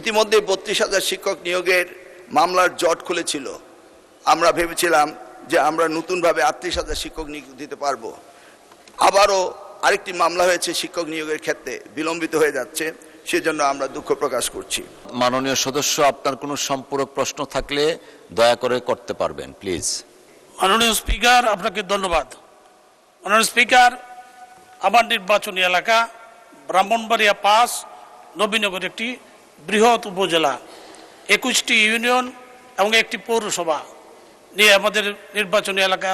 ইতিমধ্যে 32,000 শিক্ষক নিয়োগের মামলার জট খুলেছিল। আমরা ভেবেছিলাম যে আমরা নতুনভাবে 38,000 শিক্ষক নিয়োগ দিতে পারবো। আবারও আরেকটি মামলা হয়েছে শিক্ষক নিয়োগের ক্ষেত্রে, বিলম্বিত হয়ে যাচ্ছে, সেজন্য আমরা দুঃখ প্রকাশ করছি। মাননীয় সদস্য, আপনার কোনো সম্পূরক প্রশ্ন থাকলে দয়া করে করতে পারবেন, প্লিজ। মাননীয় স্পিকার, আপনাকে ধন্যবাদ। মাননীয় স্পিকার, আমার নির্বাচনী এলাকা ব্রাহ্মণবাড়িয়া 5 নবীনগর একটি বৃহৎ উপজেলা, 21টি ইউনিয়ন এবং একটি পৌরসভা নিয়ে আমাদের নির্বাচনী এলাকা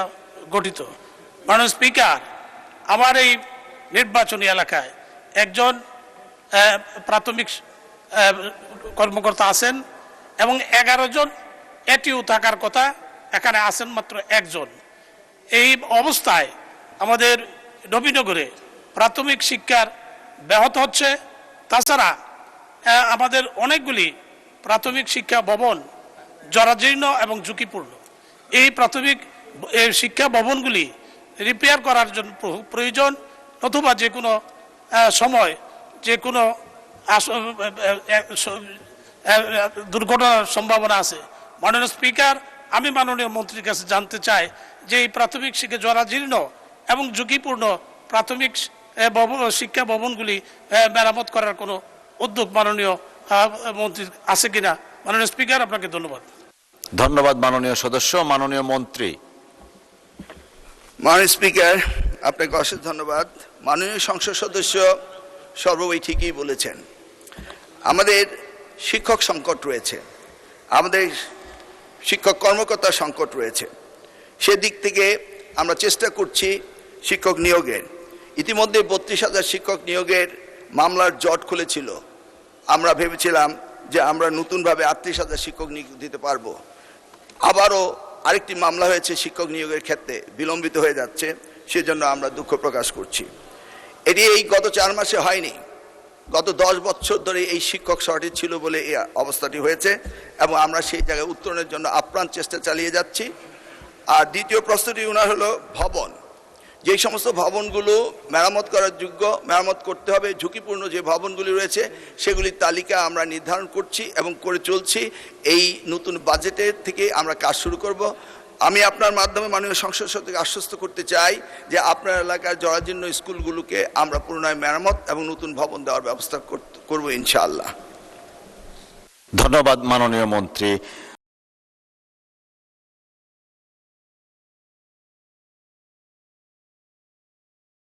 গঠিত। মাননীয় স্পিকার, আমার এই নির্বাচনী এলাকায় একজন প্রাথমিক কর্মকর্তা আছেন এবং 11 জন এটিও থাকার কথা, এখানে আছেন মাত্র একজন। এই অবস্থায় আমাদের নবীনগরে প্রাথমিক শিক্ষার ব্যাহত হচ্ছে। তাছাড়া আমাদের অনেকগুলি প্রাথমিক শিক্ষা ভবন জরাজীর্ণ এবং ঝুঁকিপূর্ণ। এই প্রাথমিক শিক্ষা ভবনগুলি রিপেয়ার করার জন্য প্রয়োজন, অথবা যে কোনো সময় যে কোনো দুর্ঘটনার সম্ভাবনা আছে। মাননীয় স্পিকার, আমি মাননীয় মন্ত্রীর কাছে জানতে চাই যে এই প্রাথমিক শিক্ষা জরাজীর্ণ এবং ঝুঁকিপূর্ণ প্রাথমিক শিক্ষা ভবনগুলি মেরামত করার কোনো উদ্যোগ মাননীয় মন্ত্রী আছে কিনা। মাননীয় স্পিকার, আপনাকে ধন্যবাদ। ধন্যবাদ মাননীয় সদস্য। মাননীয় মন্ত্রী। মাননীয় স্পিকার, আপনাকে অশেষ ধন্যবাদ। মাননীয় সংসদ সদস্য সর্বই ঠিকই বলেছেন। আমাদের শিক্ষক সংকট রয়েছে, আমাদের শিক্ষক কর্মকর্তার সংকট রয়েছে। সেদিক থেকে আমরা চেষ্টা করছি শিক্ষক নিয়োগের। ইতিমধ্যে 32,000 শিক্ষক নিয়োগের মামলার জট খুলেছিল। আমরা ভেবেছিলাম যে আমরা নতুনভাবে 38,000 শিক্ষক নিয়োগ দিতে পারবো। আবারও আরেকটি মামলা হয়েছে শিক্ষক নিয়োগের ক্ষেত্রে, বিলম্বিত হয়ে যাচ্ছে, সেজন্য আমরা দুঃখ প্রকাশ করছি। এটি এই গত 4 মাসে হয়নি, গত 10 বছর ধরে এই শিক্ষক শর্টেজ ছিল বলে এই অবস্থাটি হয়েছে, এবং আমরা সেই জায়গায় উত্তরণের জন্য আপ্রাণ চেষ্টা চালিয়ে যাচ্ছি। আর দ্বিতীয় প্রশ্নটি ওনার হলো ভবন। যেই সমস্ত ভবনগুলো মেরামত করার যোগ্য, মেরামত করতে হবে, ঝুঁকিপূর্ণ যে ভবনগুলি রয়েছে সেগুলির তালিকা আমরা নির্ধারণ করছি এবং করে চলছি। এই নতুন বাজেটের থেকে আমরা কাজ শুরু করব। আমি আপনার মাধ্যমে মাননীয় সংসদ সদস্যকে আশ্বস্ত করতে চাই যে আপনার এলাকার জরাজীর্ণ স্কুলগুলোকে আমরা পুনরায় মেরামত এবং নতুন ভবন দেওয়ার ব্যবস্থা করব ইনশাআল্লাহ। ধন্যবাদ মাননীয় মন্ত্রী।